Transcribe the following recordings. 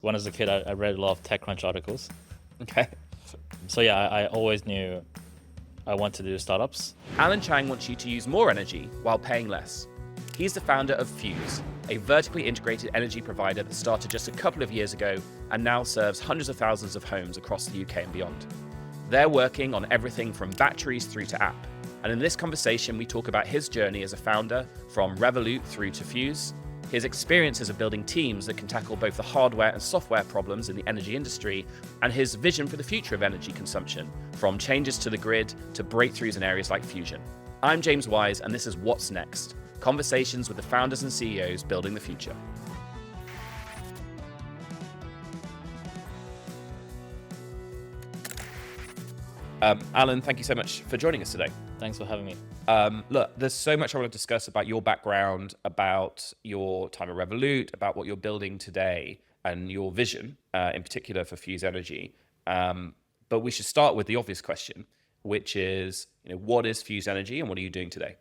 When I was a kid, I read a lot of TechCrunch articles. Okay. So yeah, I always knew I wanted to do startups. Alan Chang wants you to use more energy while paying less. He's the founder of Fuse, a vertically integrated energy provider that started just a couple of years ago and now serves hundreds of thousands of homes across the UK and beyond. They're working on everything from batteries through to app. And in this conversation, we talk about his journey as a founder from Revolut through to Fuse, his experiences of building teams that can tackle both the hardware and software problems in the energy industry, and his vision for the future of energy consumption, from changes to the grid to breakthroughs in areas like fusion. I'm James Wise, and this is What's Next? Conversations with the founders and CEOs building the future. Alan, thank you so much for joining us today. Thanks for having me. Look, there's so much I want to discuss about your background, about your time at Revolut, about what you're building today, and your vision, in particular for Fuse Energy. But we should start with the obvious question, which is, what is Fuse Energy and what are you doing today?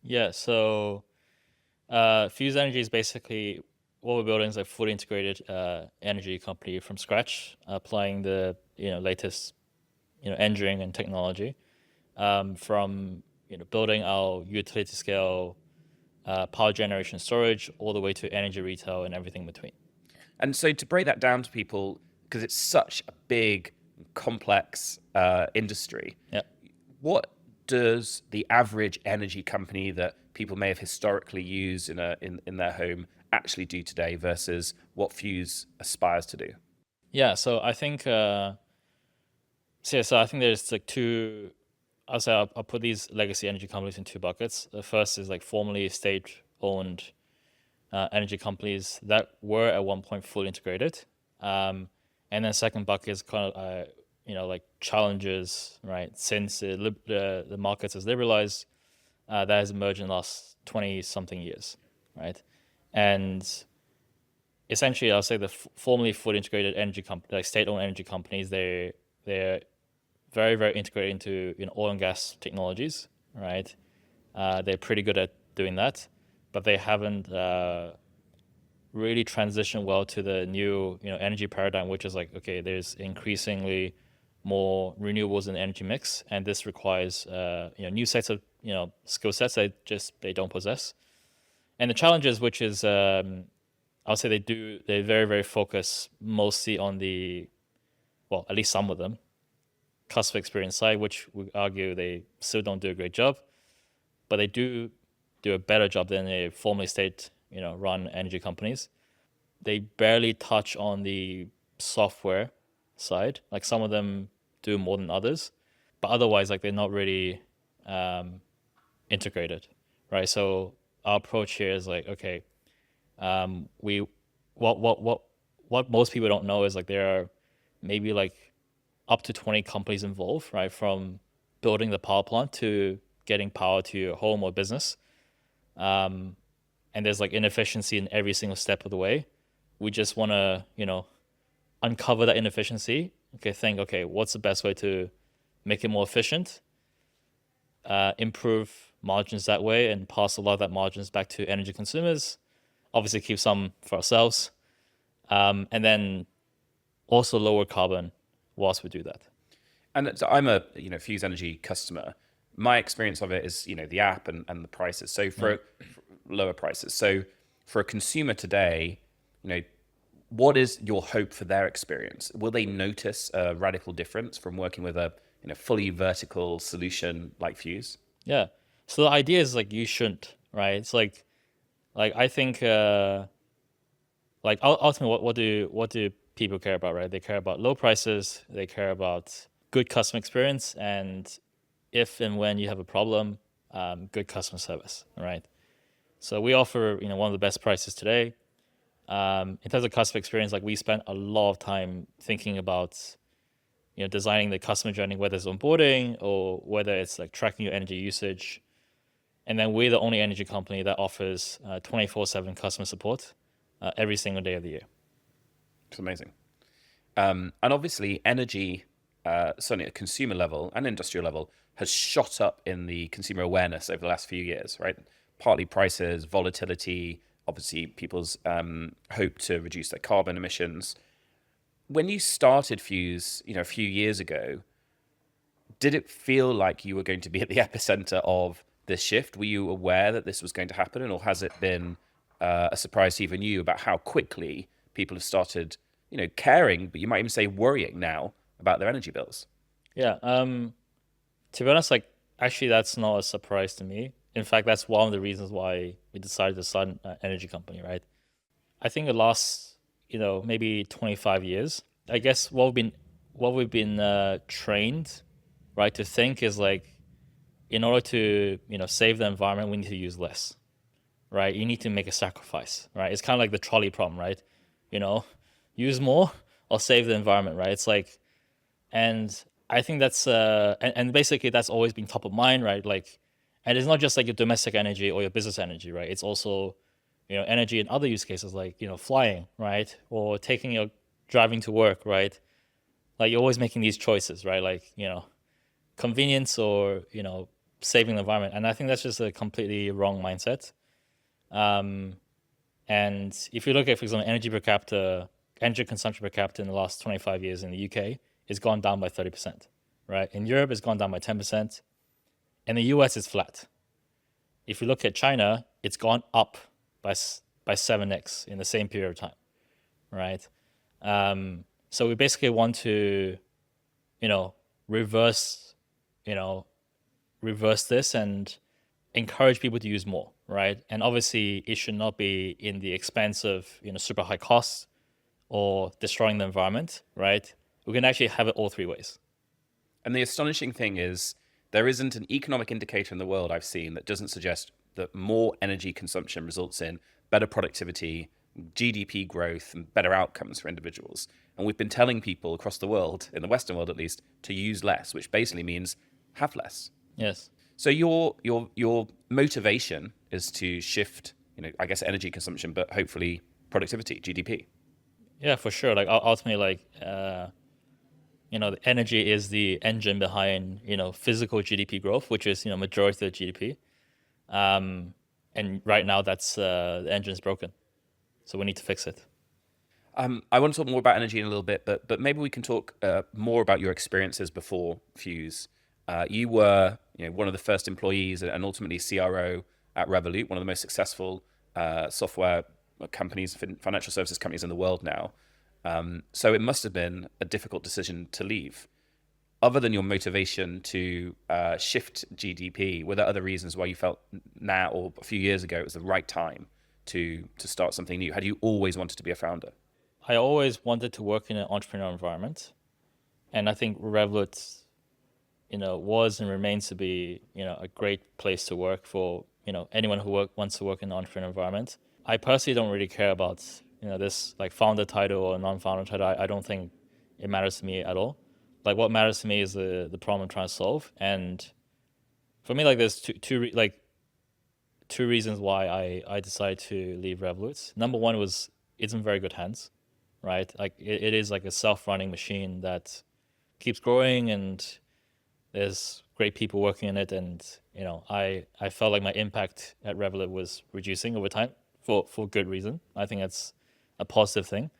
Yeah, so Fuse Energy is basically what we're building is a fully integrated energy company from scratch, applying the latest engineering and technology, from building our utility scale power generation storage all the way to energy retail and everything in between. And so to break that down to people, because it's such a big, complex industry, Yeah. what does the average energy company that people may have historically used in their home actually do today versus what Fuse aspires to do? Yeah, so I think so I think there's like two. I'll put these legacy energy companies in two buckets. The first is like formerly state-owned energy companies that were at one point fully integrated, and then second bucket is kind of like challenges, right? Since the markets has liberalized, that has emerged in the last 20-something years, right? And essentially, I'll say the formerly fully integrated energy company, like state-owned energy companies, they're very, very integrated into oil and gas technologies, right? They're pretty good at doing that, but they haven't really transitioned well to the new energy paradigm, which is like, okay, there's increasingly more renewables in the energy mix, and this requires new sets of skill sets that they don't possess. And the challenges, which is I'll say they very, very focus mostly on at least some of them, customer experience side, which we argue they still don't do a great job, but they do a better job than a formerly state run energy companies. They barely touch on the software side. Like some of them do more than others, but otherwise like they're not really integrated, right? So our approach here is like, okay, what most people don't know is like there are maybe like up to 20 companies involved, right? From building the power plant to getting power to your home or business. And there's like inefficiency in every single step of the way. We just want to, uncover that inefficiency. Okay, what's the best way to make it more efficient? Improve margins that way and pass a lot of that margins back to energy consumers. Obviously keep some for ourselves. And then also lower carbon whilst we do that. And so I'm a Fuse Energy customer. My experience of it is the app and the prices. So for lower prices. So for a consumer today, what is your hope for their experience? Will they notice a radical difference from working with a fully vertical solution like Fuse? Yeah. So the idea is like you shouldn't, right? It's like I think ultimately what do people care about, right? They care about low prices, they care about good customer experience, and if and when you have a problem, good customer service, right? So we offer one of the best prices today. In terms of customer experience, like we spent a lot of time thinking about designing the customer journey, whether it's onboarding or whether it's like tracking your energy usage. And then we're the only energy company that offers 24/7 customer support every single day of the year. It's amazing. And obviously energy, certainly at consumer level and industrial level, has shot up in the consumer awareness over the last few years, right? Partly prices, volatility, obviously people's hope to reduce their carbon emissions. When you started Fuse, a few years ago, did it feel like you were going to be at the epicenter of this shift? Were you aware that this was going to happen, or has it been a surprise to even you about how quickly people have started, caring, but you might even say worrying now about their energy bills? Yeah. To be honest, like actually, that's not a surprise to me. In fact, that's one of the reasons why we decided to start an energy company, right? I think the last, maybe 25 years, I guess what we've been trained, right, to think is like, in order to, save the environment, we need to use less, right? You need to make a sacrifice, right? It's kind of like the trolley problem, right? You know, use more or save the environment, right? It's like, and I think that's and basically that's always been top of mind, right? Like, and it's not just like your domestic energy or your business energy, right? It's also, energy in other use cases like, flying, right? Or taking your driving to work, right? Like you're always making these choices, right? Like, convenience or, saving the environment. And I think that's just a completely wrong mindset. Um, and if you look at, for example, energy consumption per capita in the last 25 years in the UK, it's gone down by 30%, right? In Europe, it's gone down by 10%. In the US, it's flat. If you look at China, it's gone up by 7x in the same period of time, right? So we basically want to, you know, reverse, you know, reverse this and encourage people to use more, right? And obviously, it should not be in the expense of, super high costs or destroying the environment, right? We can actually have it all three ways. And the astonishing thing is, there isn't an economic indicator in the world I've seen that doesn't suggest that more energy consumption results in better productivity, GDP growth, and better outcomes for individuals. And we've been telling people across the world, in the Western world at least, to use less, which basically means have less. Yes. So your motivation is to shift, I guess energy consumption, but hopefully productivity, GDP. Yeah, for sure. Like ultimately, like the energy is the engine behind physical GDP growth, which is majority of the GDP. And right now, that's the engine's broken, so we need to fix it. I want to talk more about energy in a little bit, but maybe we can talk more about your experiences before Fuse. You were one of the first employees and ultimately CRO at Revolut, one of the most successful software companies, financial services companies in the world now. So it must have been a difficult decision to leave. Other than your motivation to shift GDP, were there other reasons why you felt now or a few years ago it was the right time to start something new? Had you always wanted to be a founder? I always wanted to work in an entrepreneurial environment, and I think Revolut, was and remains to be, a great place to work for, anyone who wants to work in an entrepreneurial environment. I personally don't really care about, this like founder title or non-founder title. I don't think it matters to me at all. Like what matters to me is the problem I'm trying to solve. And for me, like there's two reasons why I decided to leave Revolut. Number one was it's in very good hands, right? Like it is like a self-running machine that keeps growing, and there's great people working in it. And I felt like my impact at Revolut was reducing over time for good reason. I think that's a positive thing.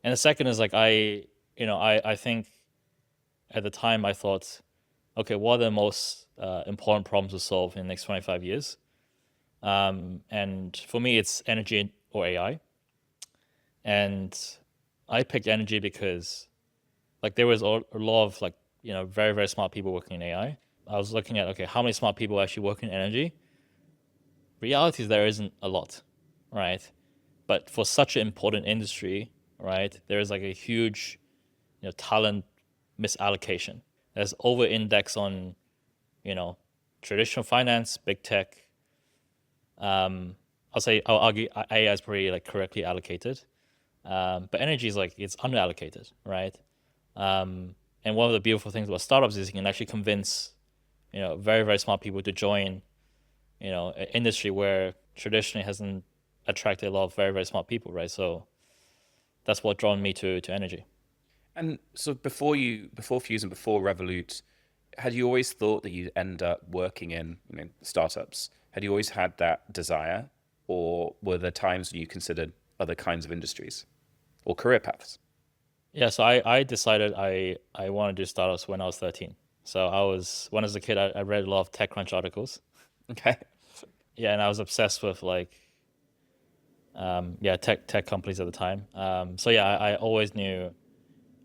And the second is like I think at the time I thought, okay, what are the most important problems to solve in the next 25 years? And for me, it's energy or AI. And I picked energy because like there was a lot of like, very, very smart people working in AI. I was looking at, okay, how many smart people actually work in energy? Reality is there isn't a lot, right? But for such an important industry, right, there is like a huge, talent misallocation. There's over index on, traditional finance, big tech. I'll argue AI is pretty like correctly allocated, but energy is like it's underallocated, right? And one of the beautiful things about startups is you can actually convince, very very smart people to join, an industry where traditionally hasn't attracted a lot of very very smart people, right? So that's what drawn me to energy. And so before Fuse and before Revolut, had you always thought that you'd end up working in startups? Had you always had that desire? or were there times when you considered other kinds of industries or career paths? Yeah, so I decided I wanted to do startups when I was 13. So when I was a kid, I read a lot of TechCrunch articles. Okay. Yeah, and I was obsessed with like yeah, tech companies at the time. So yeah, I always knew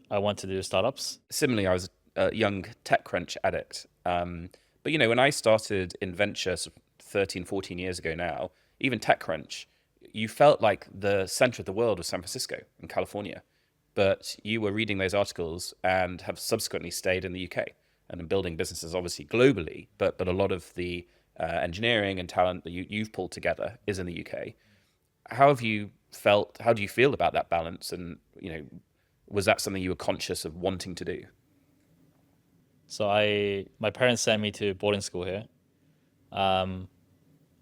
I wanted to do startups. Similarly, I was a young TechCrunch addict. But, when I started in venture 13, 14 years ago now, even TechCrunch, you felt like the center of the world was San Francisco in California. But you were reading those articles and have subsequently stayed in the UK and building businesses, obviously globally, but a lot of the engineering and talent that you've pulled together is in the UK. How have you felt? How do you feel about that balance? And, was that something you were conscious of wanting to do? So my parents sent me to boarding school here, um,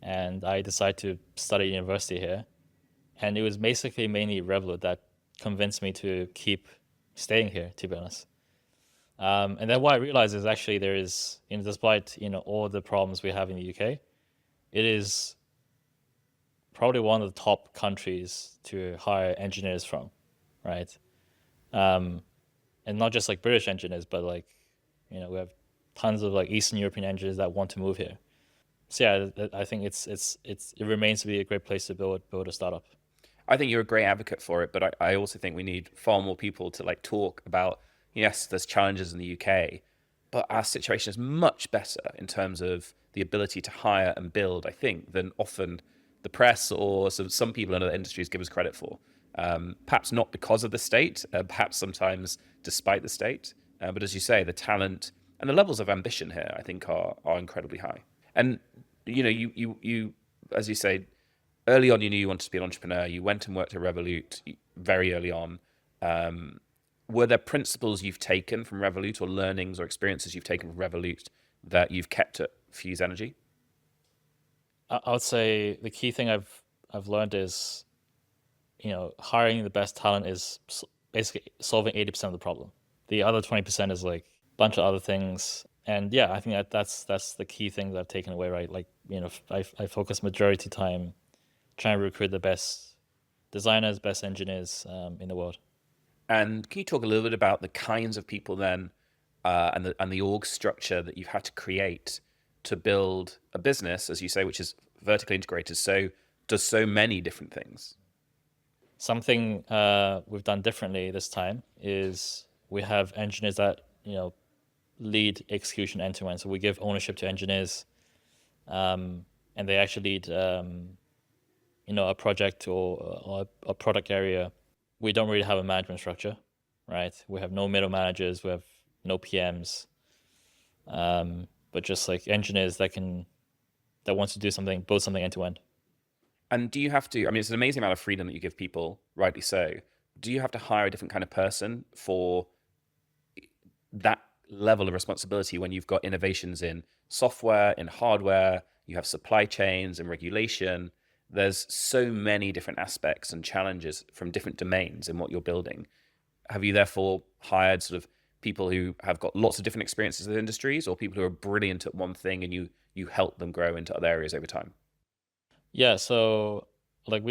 and I decided to study university here. And it was basically mainly Revolut that convinced me to keep staying here, to be honest. And then what I realized is actually there is, despite all the problems we have in the UK, it is probably one of the top countries to hire engineers from, right? Um, and not just like British engineers, but like we have tons of like Eastern European engineers that want to move here. So yeah, I think it remains to be a great place to build a startup. I think you're a great advocate for it, but I also think we need far more people to like talk about, yes, there's challenges in the UK, but our situation is much better in terms of the ability to hire and build, I think, than often the press or some people in other industries give us credit for. Perhaps not because of the state, perhaps sometimes despite the state. But as you say, the talent and the levels of ambition here, I think, are incredibly high. And you as you say, early on, you knew you wanted to be an entrepreneur. You went and worked at Revolut very early on. Were there principles you've taken from Revolut or learnings or experiences you've taken from Revolut that you've kept at Fuse Energy? I would say the key thing I've learned is, hiring the best talent is basically solving 80% of the problem. The other 20% is like a bunch of other things. And yeah, I think that's the key thing that I've taken away, right? Like, I focus majority time trying to recruit the best designers, best engineers in the world. And can you talk a little bit about the kinds of people then, and the org structure that you've had to create to build a business, as you say, which is vertically integrated, so does so many different things? Something we've done differently this time is we have engineers that lead execution end to end. So we give ownership to engineers, and they actually lead a project or a product area. We don't really have a management structure, right? We have no middle managers, we have no PMs, but just like engineers that wants to do something, build something end to end. And do you have to, I mean, it's an amazing amount of freedom that you give people, rightly so. Do you have to hire a different kind of person for that level of responsibility when you've got innovations in software, in hardware, you have supply chains and regulation? There's so many different aspects and challenges from different domains in what you're building. Have you therefore hired sort of people who have got lots of different experiences in industries, or people who are brilliant at one thing and you help them grow into other areas over time? Yeah, so like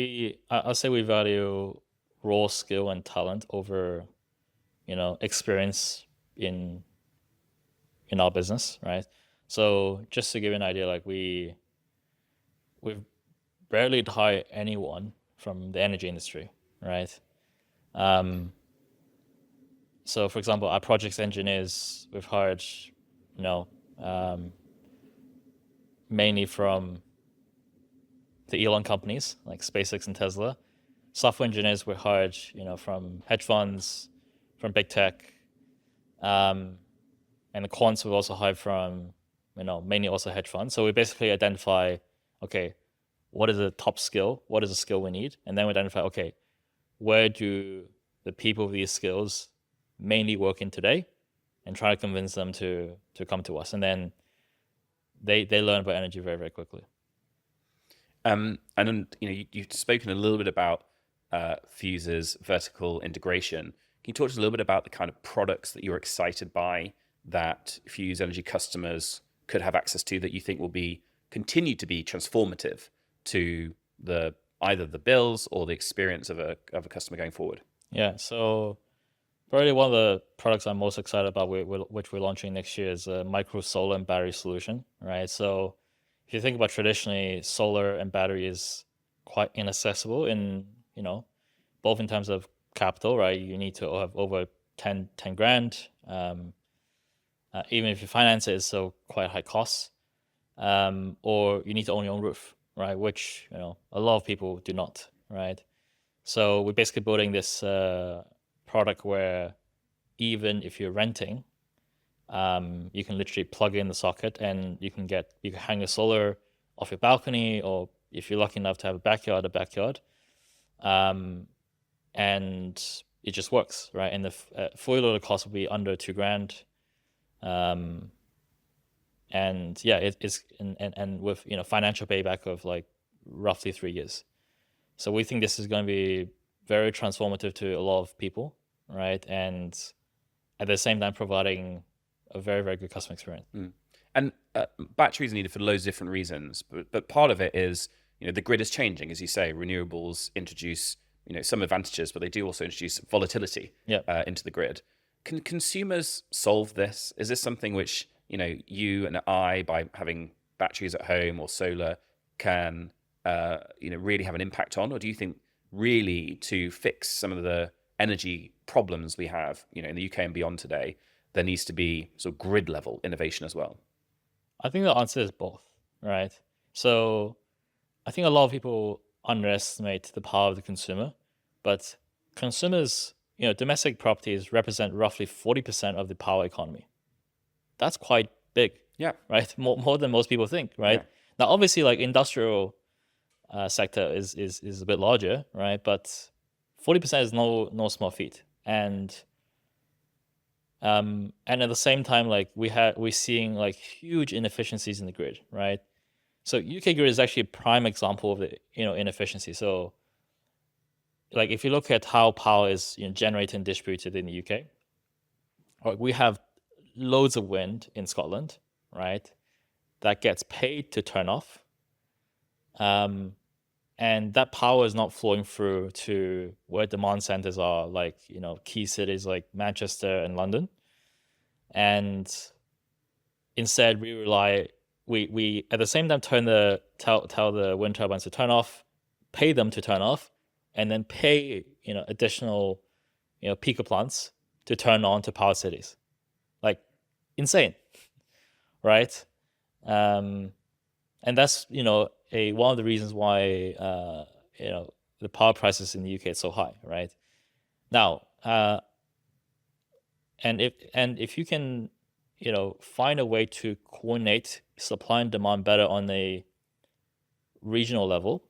I'll say we value raw skill and talent over, experience in our business, right? So just to give you an idea, like we've rarely hire anyone from the energy industry, right? Um, so for example, our projects engineers we've hired, um, mainly from the Elon companies like SpaceX and Tesla. Software engineers were hired, from hedge funds, from big tech, um, and the quants were also hired from, mainly also hedge funds. So we basically identify, okay, what is the top skill? What is the skill we need? And then we identify, okay, where do the people with these skills mainly work in today, and try to convince them to come to us. And then they learn about energy very, very quickly. And then, you've spoken a little bit about Fuse's vertical integration. Can you talk to us a little bit about the kind of products that you're excited by that Fuse Energy customers could have access to that you think will continue to be transformative to the either the bills or the experience of a customer going forward? Yeah. So probably one of the products I'm most excited about, which we're launching next year, is a micro solar and battery solution, right? So if you think about traditionally, solar and battery is quite inaccessible in, both in terms of capital, right? You need to have over 10 grand. Even if you finance it, it's still quite high costs. Or you need to own your own roof, right? Which, a lot of people do not, right? So we're basically building this product where even if you're renting, you can literally plug in the socket and you can hang a solar off your balcony, or if you're lucky enough to have a backyard, and it just works, right? And the fully loaded cost will be under 2 grand, and yeah, it's and with financial payback of like roughly 3 years. So we think this is going to be very transformative to a lot of people, right? And at the same time providing a very, very good customer experience. And batteries are needed for loads of different reasons, but part of it is the grid is changing, as you say. Renewables introduce some advantages, but they do also introduce volatility into the grid. Can consumers solve this? Is this something which you and I, by having batteries at home or solar, can really have an impact on? Or do you think really to fix some of the energy problems we have in the UK and beyond today, there needs to be sort of grid level innovation as well? I think the answer is both, right? So I think a lot of people underestimate the power of the consumer, but consumers, domestic properties represent roughly 40% of the power economy. That's quite big, Yeah. right? More than most people think, right? Yeah. Now, obviously, like industrial sector is a bit larger, right? But 40% is no small feat, and at the same time, like we're seeing like huge inefficiencies in the grid, right? So UK grid is actually a prime example of the inefficiency. So like if you look at how power is generated and distributed in the UK, right, we have loads of wind in Scotland, right? That gets paid to turn off. And that power is not flowing through to where demand centers are, like key cities like Manchester and London. And instead, we at the same time tell the wind turbines to turn off, pay them to turn off, and then pay additional peaker plants to turn on to power cities, like insane, right? And that's one of the reasons why the power prices in the UK is so high, right? Now, and if you can find a way to coordinate supply and demand better on a regional level,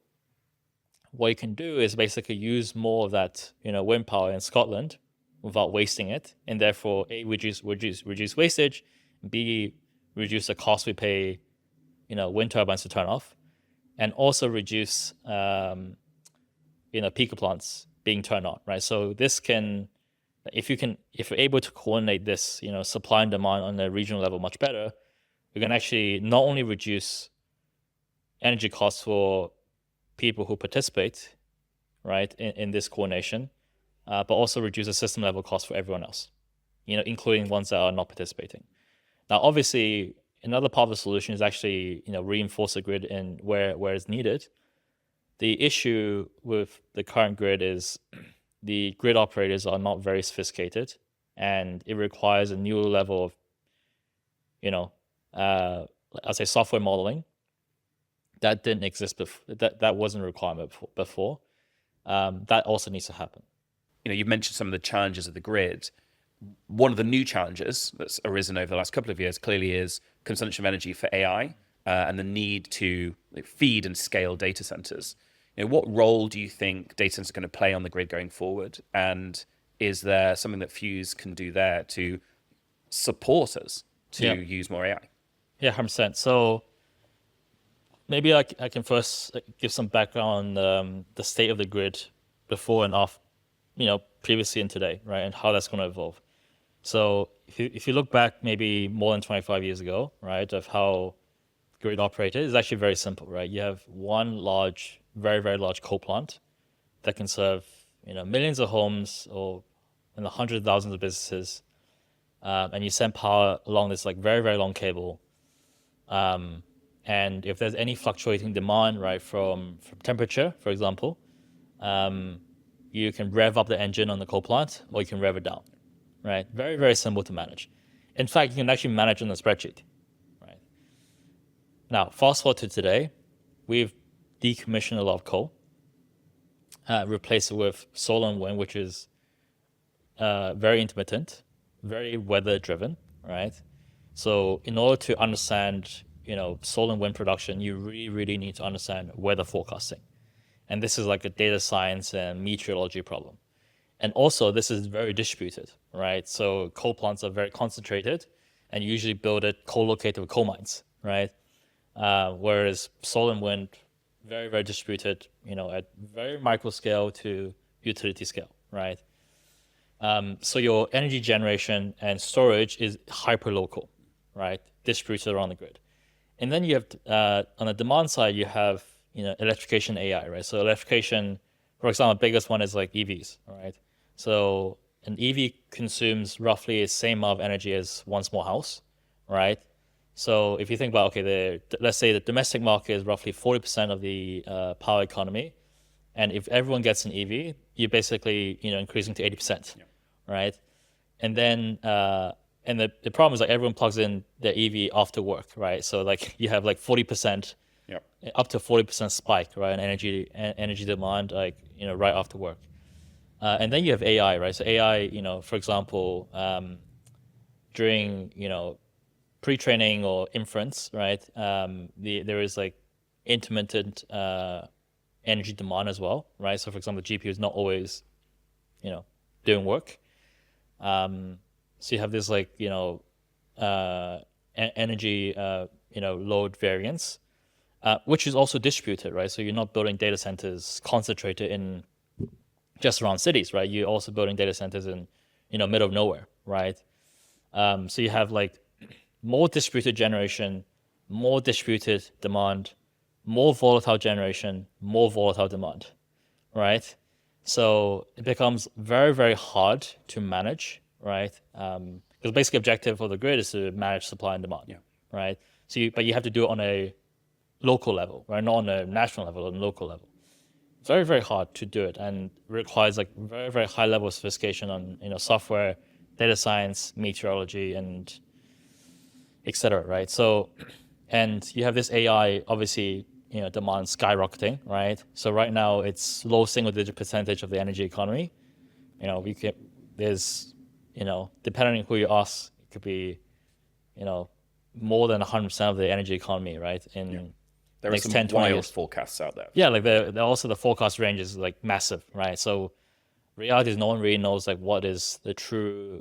what you can do is basically use more of that wind power in Scotland without wasting it, and therefore A, reduce wastage, B, reduce the cost we pay wind turbines to turn off, and also reduce peaker plants being turned on, right? So this can, if you're able to coordinate this supply and demand on a regional level much better, you can actually not only reduce energy costs for people who participate, right, in this coordination, but also reduce the system level cost for everyone else, including ones that are not participating. Now, obviously, another part of the solution is actually reinforce the grid in where it's needed. The issue with the current grid is the grid operators are not very sophisticated, and it requires a new level of I'll say software modeling that didn't exist before. That wasn't a requirement before. That also needs to happen. You've mentioned some of the challenges of the grid. One of the new challenges that's arisen over the last couple of years clearly is consumption of energy for AI and the need to feed and scale data centers. What role do you think data centers are going to play on the grid going forward? And is there something that Fuse can do there to support us to use more AI? Yeah, 100%. So maybe I can first give some background on the state of the grid before and after, previously and today, right, and how that's going to evolve. So if you look back maybe more than 25 years ago, right, of how grid operator is actually very simple, right? You have one large, very, very large coal plant that can serve, millions of homes or hundreds of thousands of businesses, and you send power along this like very, very long cable. And if there's any fluctuating demand, right, from temperature, for example, you can rev up the engine on the coal plant or you can rev it down, right? Very, very simple to manage. In fact, you can actually manage on a spreadsheet, right? Now, fast forward to today, we've decommissioned a lot of coal, replaced it with solar and wind, which is very intermittent, very weather driven, right? So in order to understand, solar and wind production, you really, really need to understand weather forecasting. And this is like a data science and meteorology problem. And also, this is very distributed, right? So coal plants are very concentrated and usually built it co-located with coal mines, right? Whereas solar and wind, very, very distributed, at very micro scale to utility scale, right? So your energy generation and storage is hyper local, right? Distributed around the grid. And then you have, on the demand side, you have, electrification AI, right? So electrification, for example, the biggest one is like EVs, right? So an EV consumes roughly the same amount of energy as one small house, right? So if you think about, okay, let's say the domestic market is roughly 40% of the power economy. And if everyone gets an EV, you're basically, increasing to 80%, right? And then, and the problem is like everyone plugs in their EV after work, right? So like you have like 40%, up to 40% spike, right? In energy demand, like, right after work. And then you have AI, right? So AI, for example, during, pre-training or inference, right? There is like intermittent energy demand as well, right? So for example, the GPU is not always, doing work. So you have this like, energy, load variance, which is also distributed, right? So you're not building data centers concentrated in just around cities, right? You're also building data centers in, middle of nowhere, right? So you have like more distributed generation, more distributed demand, more volatile generation, more volatile demand, right? So it becomes very, very hard to manage, right? Because the basic objective of the grid is to manage supply and demand, right? So, but you have to do it on a local level, right? Not on a national level, on a local level. It's very, very hard to do it and requires like very, very high level of sophistication on, software, data science, meteorology, and et cetera, right? So, and you have this AI, obviously, demand skyrocketing, right? So right now it's low single digit percentage of the energy economy. There's, depending on who you ask, it could be, more than 100% of the energy economy, right? There are next some 10, 20 wild years. forecasts out there. Yeah, like also the forecast range is like massive, right? So reality is no one really knows like what is the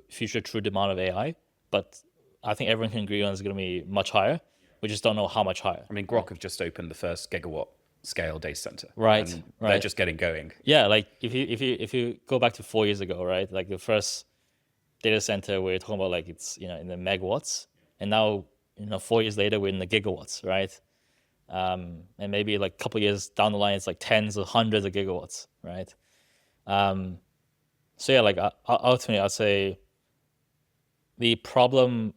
future true demand of AI, but I think everyone can agree on it's going to be much higher. We just don't know how much higher. I mean, Grok have just opened the first gigawatt scale data center, right? And right. they're just getting going. Yeah, like if you go back to 4 years ago, right? Like the first data center we're talking about, like it's in the megawatts, and now 4 years later we're in the gigawatts, right? And maybe like a couple of years down the line, it's like tens or hundreds of gigawatts, right? So yeah, like ultimately, I'd say the problem,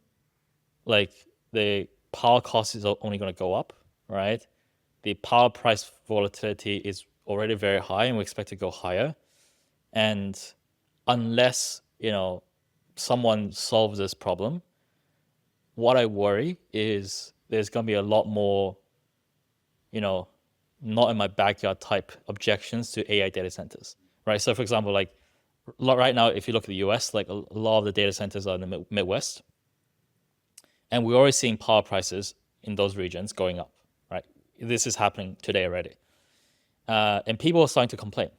like the power cost is only going to go up, right? The power price volatility is already very high, and we expect to go higher. And unless someone solves this problem, what I worry is there's going to be a lot more not in my backyard type objections to AI data centers, right? So for example, like right now, if you look at the US, like a lot of the data centers are in the Midwest, and we're already seeing power prices in those regions going up, right? This is happening today already. And people are starting to complain,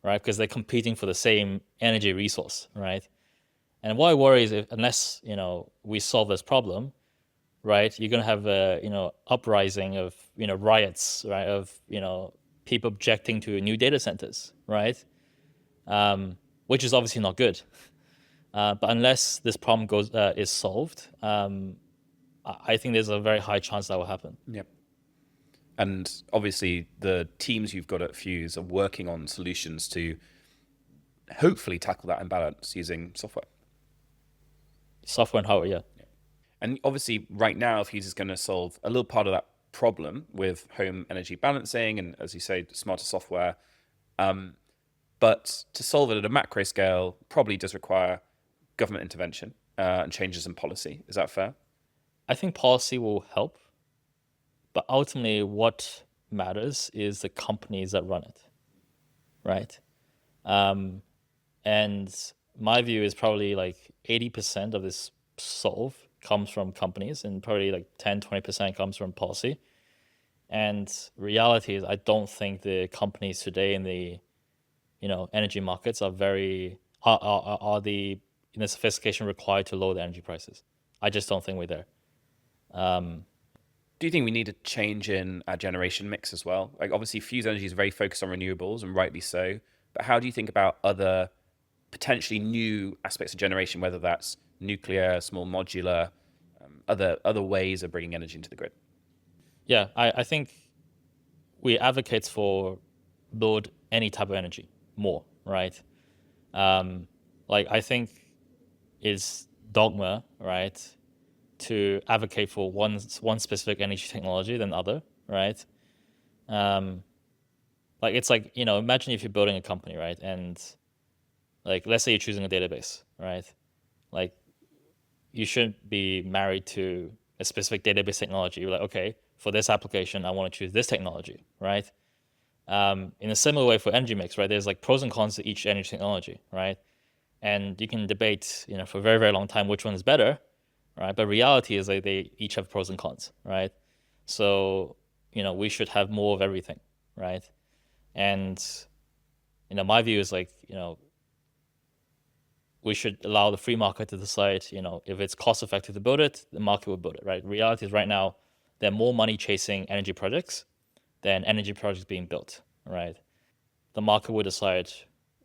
right? Because they're competing for the same energy resource, right? And what I worry is unless, we solve this problem, right, you're going to have a uprising of riots, right, of people objecting to new data centers, right, which is obviously not good. But unless this problem is solved, I think there's a very high chance that will happen. Yep. And obviously, the teams you've got at Fuse are working on solutions to hopefully tackle that imbalance using software. Software and hardware, yeah. And obviously, right now, Fuse is going to solve a little part of that problem with home energy balancing and, as you say, smarter software. But to solve it at a macro scale probably does require government intervention and changes in policy. Is that fair? I think policy will help, but ultimately what matters is the companies that run it, right? And my view is probably like 80% of this solve comes from companies, and probably like 10-20% comes from policy. And reality is I don't think the companies today in the energy markets are the sophistication required to lower the energy prices. I just don't think we're there. Do you think we need a change in our generation mix as well? Like, obviously, Fuse Energy is very focused on renewables, and rightly so. But how do you think about other potentially new aspects of generation, whether that's nuclear, small modular, other ways of bringing energy into the grid? Yeah, I think we advocate for build any type of energy more, right? Like I think it's dogma, right, to advocate for one specific energy technology than other, right? Like it's like, imagine if you're building a company, right? And like let's say you're choosing a database, right? Like you shouldn't be married to a specific database technology. You're like, okay, for this application, I want to choose this technology, right? In a similar way for energy mix, right? There's like pros and cons to each energy technology, right? And you can debate, for a very, very long time which one is better, right? But reality is like they each have pros and cons, right? So, we should have more of everything, right? And, my view is like, we should allow the free market to decide, if it's cost effective to build it, the market will build it, right? Reality is right now, there are more money chasing energy projects than energy projects being built, right? The market will decide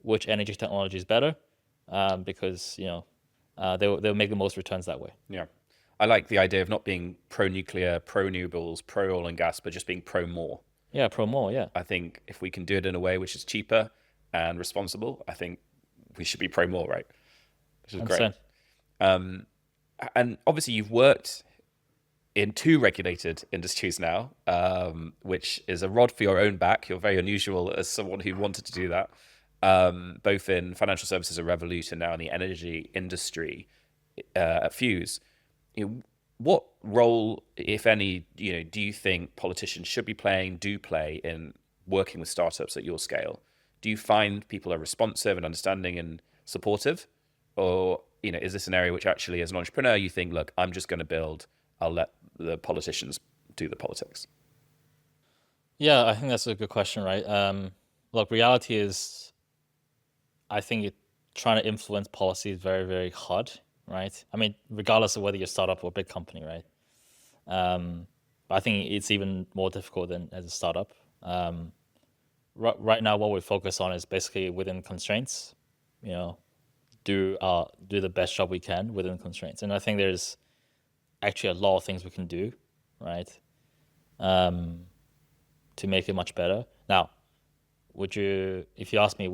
which energy technology is better, because they'll make the most returns that way. Yeah. I like the idea of not being pro-nuclear, pro-renewables, pro-oil and gas, but just being pro-more. Yeah, pro more, yeah. I think if we can do it in a way which is cheaper and responsible, I think we should be pro-more, right? Which is great. And obviously you've worked in two regulated industries now, which is a rod for your own back. You're very unusual as someone who wanted to do that, both in financial services at Revolut and now in the energy industry at Fuse. What role, if any, do you think politicians should be playing, do play in working with startups at your scale? Do you find people are responsive and understanding and supportive? Or, is this an area which actually, as an entrepreneur, you think, look, I'm just going to build, I'll let the politicians do the politics? Yeah, I think that's a good question, right? Look, reality is, I think trying to influence policy is very, very hard, right? I mean, regardless of whether you're a startup or a big company, right? But I think it's even more difficult than as a startup. Right now, what we focus on is basically within constraints, do the best job we can within constraints. And I think there's actually a lot of things we can do, right? To make it much better. Now, if you ask me,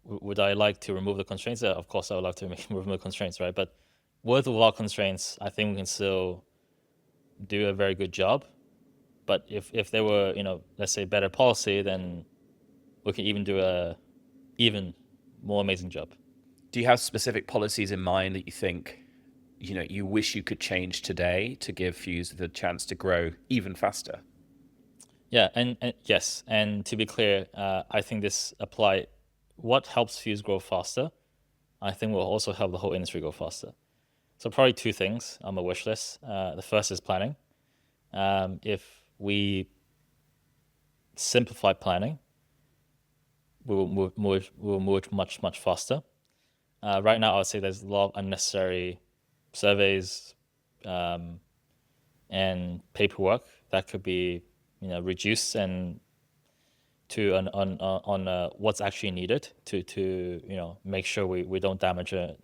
would I like to remove the constraints? Yeah, of course, I would like to remove the constraints, right? But with or without constraints, I think we can still do a very good job. But if there were, let's say better policy, then we can even do a even more amazing job. Do you have specific policies in mind that you think, you wish you could change today to give Fuse the chance to grow even faster? Yeah, and yes, and to be clear, I think this apply. What helps Fuse grow faster, I think will also help the whole industry go faster. So probably two things on my wish list. The first is planning. If we simplify planning, we will move much faster. Right now, I would say there's a lot of unnecessary surveys and paperwork that could be reduced and to on what's actually needed to make sure we don't damage the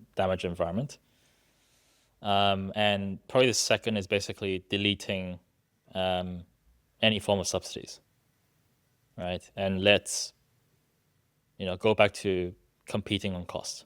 environment. And probably the second is basically deleting any form of subsidies, right? And let's go back to competing on cost.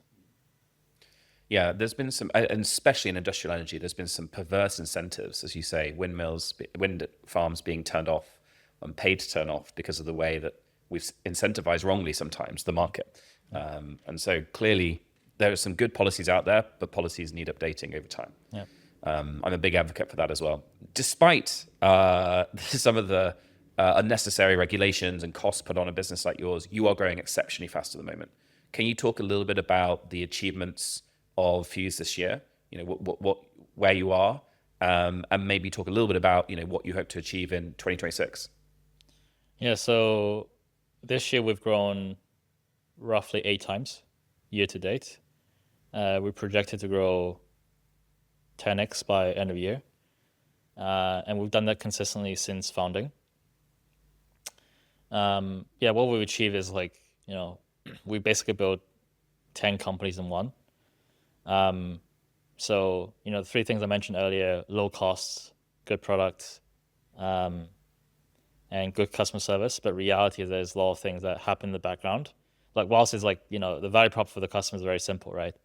Yeah, there's been some, and especially in industrial energy, there's been some perverse incentives, as you say, wind farms being turned off and paid to turn off because of the way that we've incentivized wrongly sometimes the market. And so clearly there are some good policies out there, but policies need updating over time. Yeah. I'm a big advocate for that as well. Despite some of the unnecessary regulations and costs put on a business like yours, you are growing exceptionally fast at the moment. Can you talk a little bit about the achievements of Fuse this year? Where you are, and maybe talk a little bit about what you hope to achieve in 2026. Yeah. So this year we've grown roughly 8 times year to date. We projected to grow 10x by end of year, and we've done that consistently since founding. Yeah, what we've achieved is we basically built 10 companies in one. So the three things I mentioned earlier: low costs, good product, and good customer service. But reality is there's a lot of things that happen in the background. Like whilst it's the value prop for the customer is very simple, right?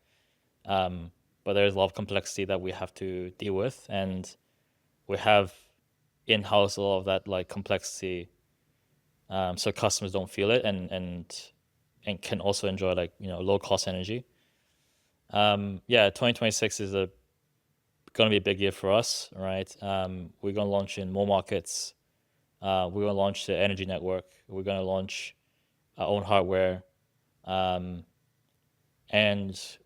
But there's a lot of complexity that we have to deal with, and we have in-house a lot of that complexity, so customers don't feel it and can also enjoy low cost energy. Yeah, 2026 is going to be a big year for us, right? We're going to launch in more markets. We're going to launch the energy network. We're going to launch our own hardware, and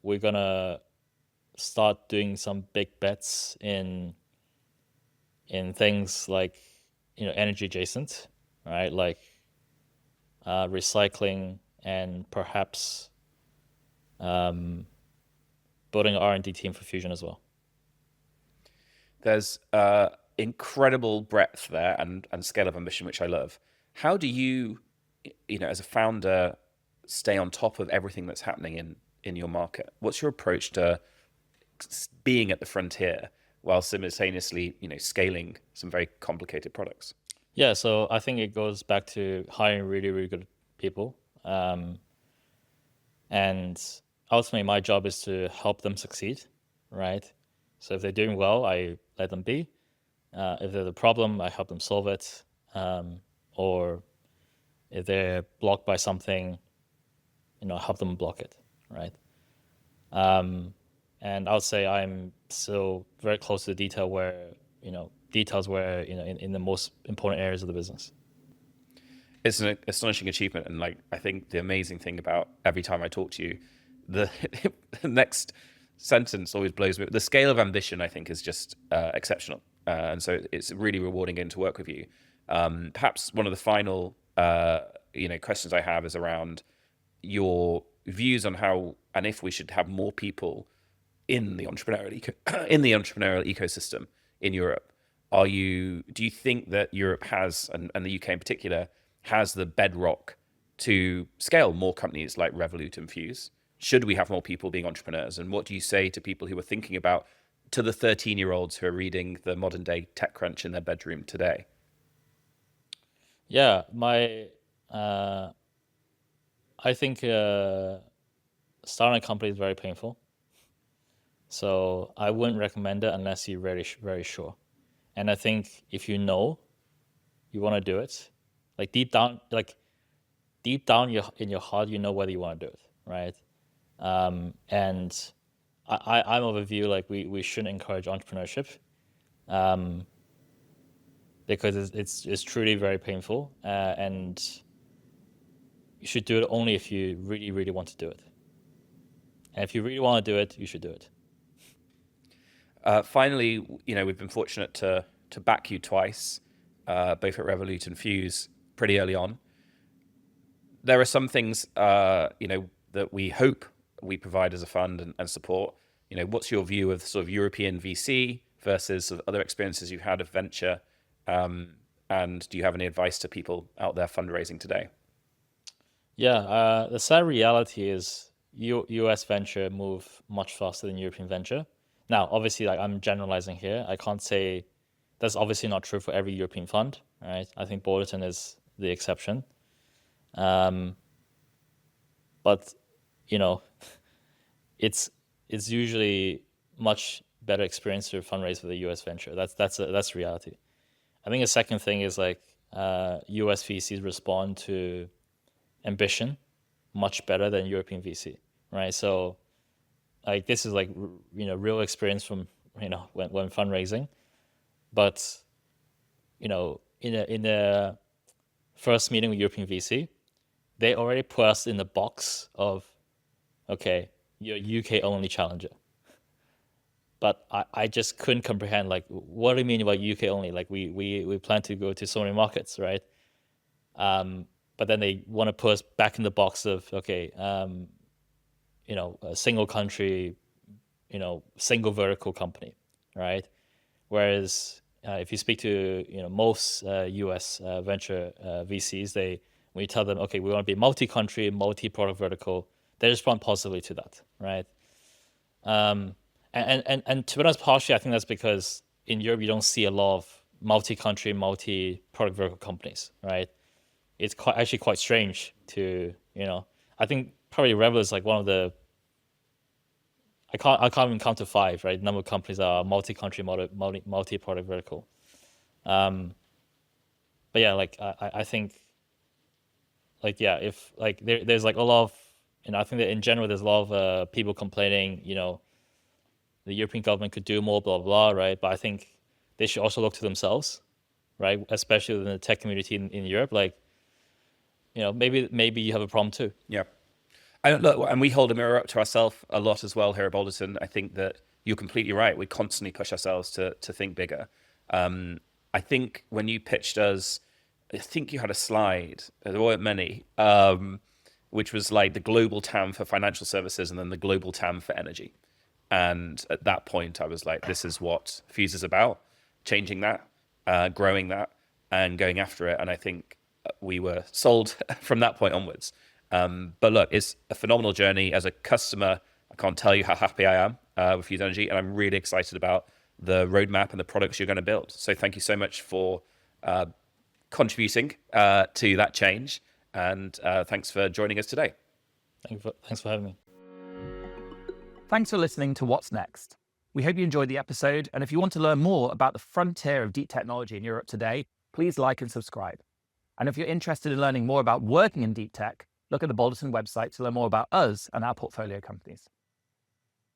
we're going to start doing some big bets in things like energy adjacent, right? Like recycling and perhaps building an R&D team for fusion as well. There's incredible breadth there and scale of ambition, which I love. How do you, as a founder, stay on top of everything that's happening in your market? What's your approach to being at the frontier while simultaneously, scaling some very complicated products? Yeah, so I think it goes back to hiring really, really good people. And ultimately, my job is to help them succeed, right? So if they're doing well, I let them be. If there's a problem, I help them solve it. Or if they're blocked by something, help them block it, right? And I would say I'm still very close to the details where in the most important areas of the business. It's an astonishing achievement, and I think the amazing thing about every time I talk to you, the next sentence always blows me. The scale of ambition, I think, is just exceptional, and so it's really rewarding getting to work with you. Perhaps one of the final questions I have is around your views on how and if we should have more people in the entrepreneurial ecosystem in Europe. Do you think that Europe has, and the UK in particular, has the bedrock to scale more companies like Revolut and Fuse? Should we have more people being entrepreneurs? And what do you say to people who are thinking about, to the 13-year-olds who are reading the modern day TechCrunch in their bedroom today? Yeah, I think starting a company is very painful. So I wouldn't recommend it unless you're very, very sure. And I think if you want to do it, deep down in your heart, whether you want to do it, right? And I'm of a view we shouldn't encourage entrepreneurship, because it's truly very painful, and you should do it only if you really, really want to do it. And if you really want to do it, you should do it. Finally, we've been fortunate to back you twice, both at Revolut and Fuse, pretty early on. There are some things, that we hope we provide as a fund and support. What's your view of sort of European VC versus sort of other experiences you've had of venture? And do you have any advice to people out there fundraising today? Yeah, the sad reality is US venture move much faster than European venture. Now, obviously, like I'm generalizing here. I can't say that's obviously not true for every European fund, right? I think Balderton is the exception. But you know, it's usually much better experience to fundraise with a US venture. That's reality. I think a second thing is like US VCs respond to ambition much better than European VC, right? So like this is like real experience from when fundraising, but in a first meeting with European VC, they already put us in the box of, okay, you're UK only challenger. But I just couldn't comprehend, like, what do you mean about UK only? Like we plan to go to so many markets, right? But then they want to put us back in the box of, okay, a single country, single vertical company, right? Whereas if you speak to most US venture VCs, when you tell them, okay, we want to be multi-country, multi-product vertical, they respond positively to that, right? And to be honest, partially I think that's because in Europe you don't see a lot of multi-country, multi-product vertical companies, right? It's actually quite strange to I think probably Revolut is like one of the I can't even count to five, right? Number of companies that are multi-country, multi-product vertical. But yeah, like I think like yeah, if like there's like a lot of I think that in general there's a lot of people complaining, the European government could do more, blah blah, right? But I think they should also look to themselves, right? Especially within the tech community in Europe, like maybe you have a problem too. Yeah. And we hold a mirror up to ourselves a lot as well here at Balderton. I think that you're completely right. We constantly push ourselves to think bigger. I think when you pitched us, I think you had a slide, there weren't many, which was like the global TAM for financial services and then the global TAM for energy. And at that point, I was like, this is what Fuse is about, changing that, growing that, and going after it. And I think we were sold from that point onwards. But look, it's a phenomenal journey. As a customer, I can't tell you how happy I am with Fuse Energy, and I'm really excited about the roadmap and the products you're going to build. So thank you so much for contributing to that change, and thanks for joining us today. Thanks for having me. Thanks for listening to What's Next. We hope you enjoyed the episode, and if you want to learn more about the frontier of deep technology in Europe today, please like and subscribe. And if you're interested in learning more about working in deep tech, look at the Balderton website to learn more about us and our portfolio companies.